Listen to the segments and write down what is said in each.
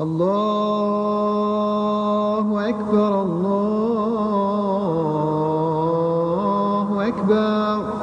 الله أكبر الله أكبر.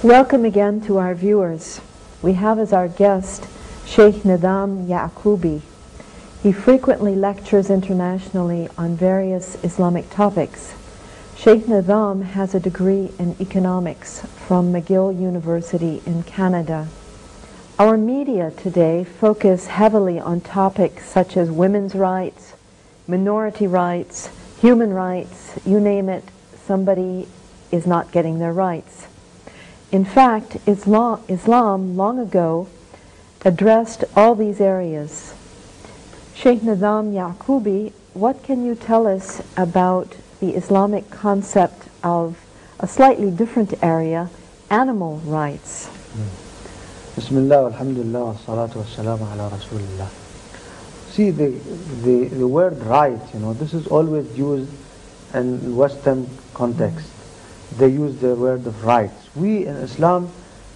Welcome again to our viewers. We have as our guest Sheikh Nidam Ya'qubi. He frequently lectures internationally on various Islamic topics. Sheikh Nidam has a degree in economics from McGill University in Canada. Our media today focus heavily on topics such as women's rights, minority rights, human rights, you name it, somebody is not getting their rights. In fact, Islam long ago addressed all these areas. Sheikh Nidam Ya'qubi, what can you tell us about the Islamic concept of a slightly different area, animal rights? Bismillah, alhamdulillah, wa salatu wa salamu ala rasulillah. See, the word right, this is always used in Western context. They use the word of rights. We in Islam,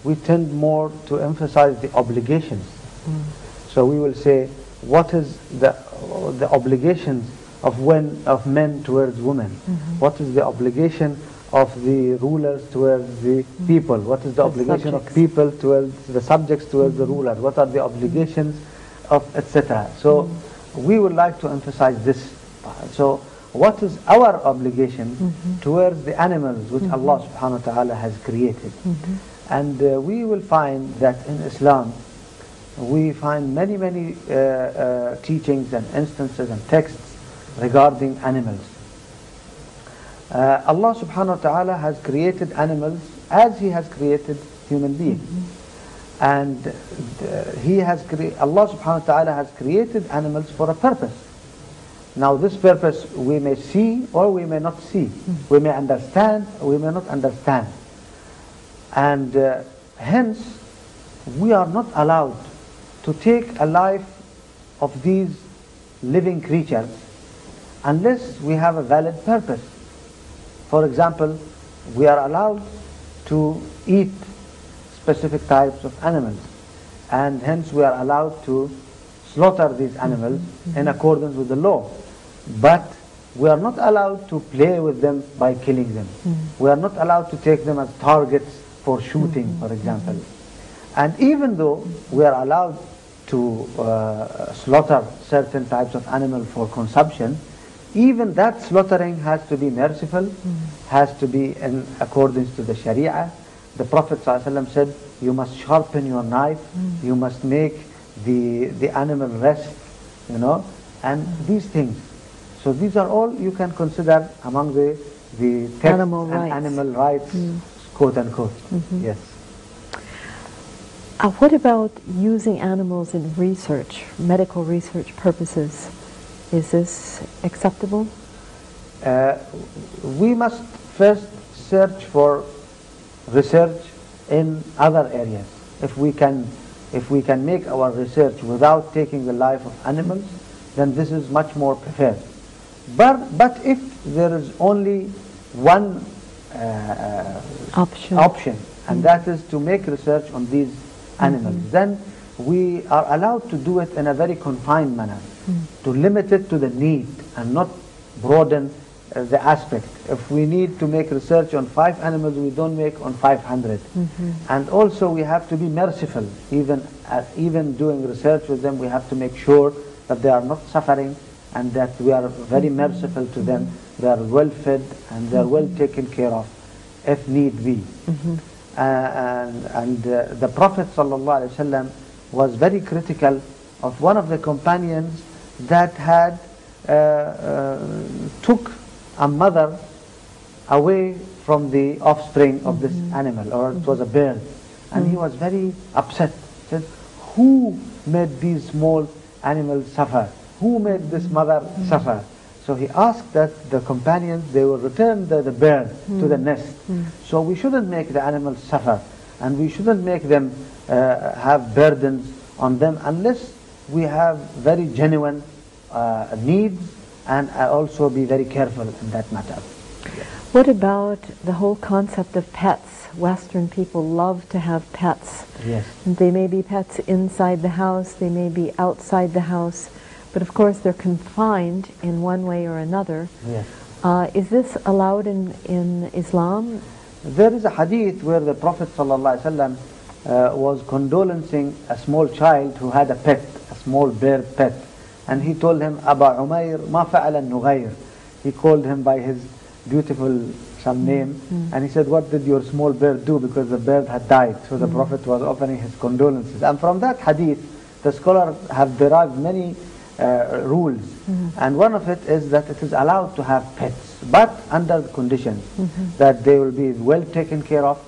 we tend more to emphasize the obligations. So we will say, what is the obligations of men towards women? What is the obligation of the rulers towards the people? What is the obligation of people towards the subjects towards the ruler? What are the obligations of etc.? So we would like to emphasize this. So what is our obligation towards the animals which Allah subhanahu wa ta'ala has created? And we will find that in Islam we find many teachings and instances and texts regarding animals. Allah subhanahu wa ta'ala has created animals as He has created human beings. And Allah subhanahu wa ta'ala has created animals for a purpose. Now this purpose we may see or we may not see. We may understand or we may not understand. And hence we are not allowed to take a life of these living creatures unless we have a valid purpose. For example, we are allowed to eat specific types of animals, and hence we are allowed to slaughter these animals in accordance with the law. But we are not allowed to play with them by killing them. We are not allowed to take them as targets for shooting, for example. And even though we are allowed to slaughter certain types of animal for consumption, even that slaughtering has to be merciful, has to be in accordance to the Sharia. The Prophet ﷺ said, you must sharpen your knife, you must make the animal rest, and these things. So these are all you can consider among the text animal and rights. Animal rights, quote unquote. Yes. What about using animals in research, medical research purposes? Is this acceptable? We must first search for research in other areas. If we can make our research without taking the life of animals, then this is much more preferred. But if there is only one option, and that is to make research on these animals, then we are allowed to do it in a very confined manner, to limit it to the need and not broaden the aspect. If we need to make research on 5 animals, we don't make on 500. And also we have to be merciful. Even doing research with them, we have to make sure that they are not suffering and that we are very merciful to them. They are well fed and they are well taken care of if need be. and the Prophet ﷺ was very critical of one of the companions that had took a mother away from the offspring of this animal, or it was a bird, and he was very upset. He said, who made these small animals suffer? Who made this mother suffer? So he asked that the companions, they will return the bird to the nest. So we shouldn't make the animals suffer, and we shouldn't make them have burdens on them unless we have very genuine needs, and also be very careful in that matter. What about the whole concept of pets? Western people love to have pets. Yes. They may be pets inside the house, they may be outside the house, but of course they're confined in one way or another. Yes. Is this allowed in Islam? There is a hadith where the Prophet ﷺ was condolencing a small child who had a pet, a small bird pet, and he told him, Aba Umayr, ma fa'ala nughayr. He called him by his beautiful some name, and he said, what did your small bird do? Because the bird had died. So the Prophet was offering his condolences. And from that hadith, the scholars have derived many rules, and one of it is that it is allowed to have pets, but under conditions that they will be well taken care of,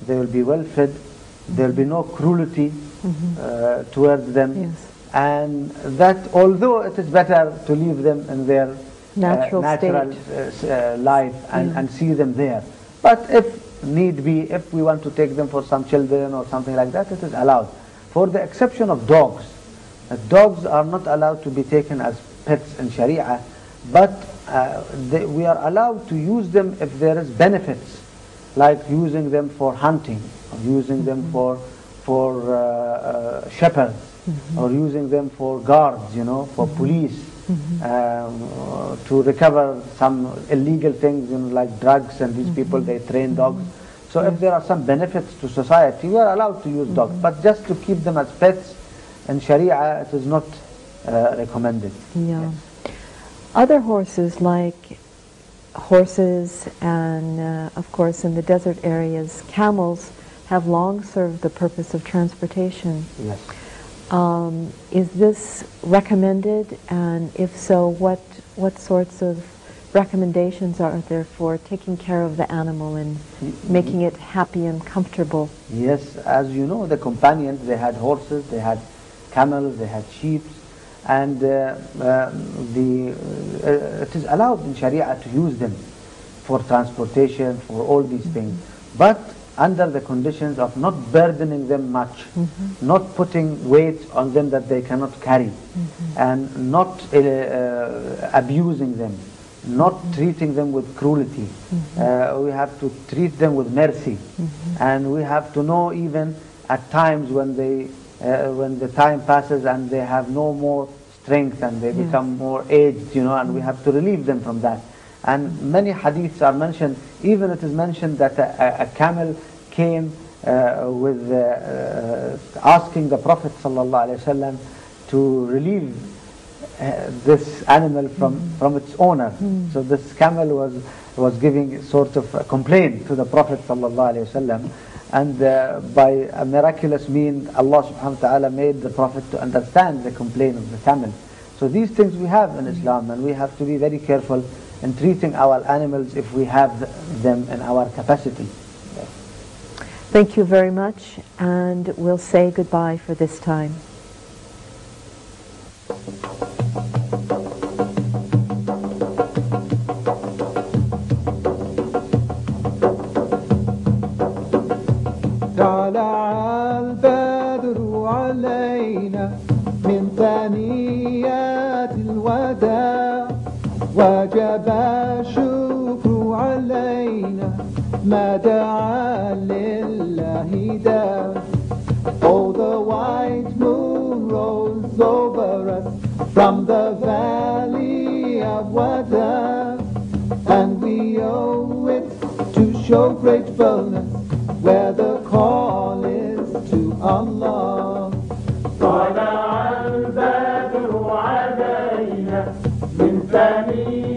they will be well fed, there will be no cruelty towards them, Yes. and that although it is better to leave them in their Natural life and see them there, but if need be, if we want to take them for some children or something like that, it is allowed, for the exception of dogs. Dogs are not allowed to be taken as pets in Sharia, but we are allowed to use them if there is benefits, like using them for hunting, or using them for shepherds, or using them for guards, for police, to recover some illegal things, like drugs, and these people, they train dogs. So if there are some benefits to society, we are allowed to use dogs, but just to keep them as pets in Sharia, it is not recommended. Yeah. Other horses, like horses and of course in the desert areas, camels have long served the purpose of transportation. Yes. Is this recommended, and if so, what sorts of recommendations are there for taking care of the animal and making it happy and comfortable? Yes, as you know, the companions, they had horses, they had camels, they had sheep, and it is allowed in Sharia to use them for transportation, for all these things, but under the conditions of not burdening them much, not putting weight on them that they cannot carry, and not abusing them, not treating them with cruelty. We have to treat them with mercy, and we have to know even at times when the time passes and they have no more strength and they become more aged, and we have to relieve them from that. And many hadiths are mentioned, even it is mentioned that a camel came with asking the Prophet ﷺ to relieve this animal from its owner. So this camel was giving sort of a complaint to the Prophet ﷺ, and by a miraculous means, Allah subhanahu wa ta'ala made the Prophet to understand the complaint of the camel. So these things we have in Islam, and we have to be very careful in treating our animals if we have them in our capacity. Thank you very much, and we'll say goodbye for this time. طلع البدر علينا من ثنيات الوداع وجب الشكر علينا ما دعا لله داع. Oh, the white moon rose over us from the valley of Wada, and we owe it to show gratefulness where the call is to Allah. طلع البدر علينا من ثنيات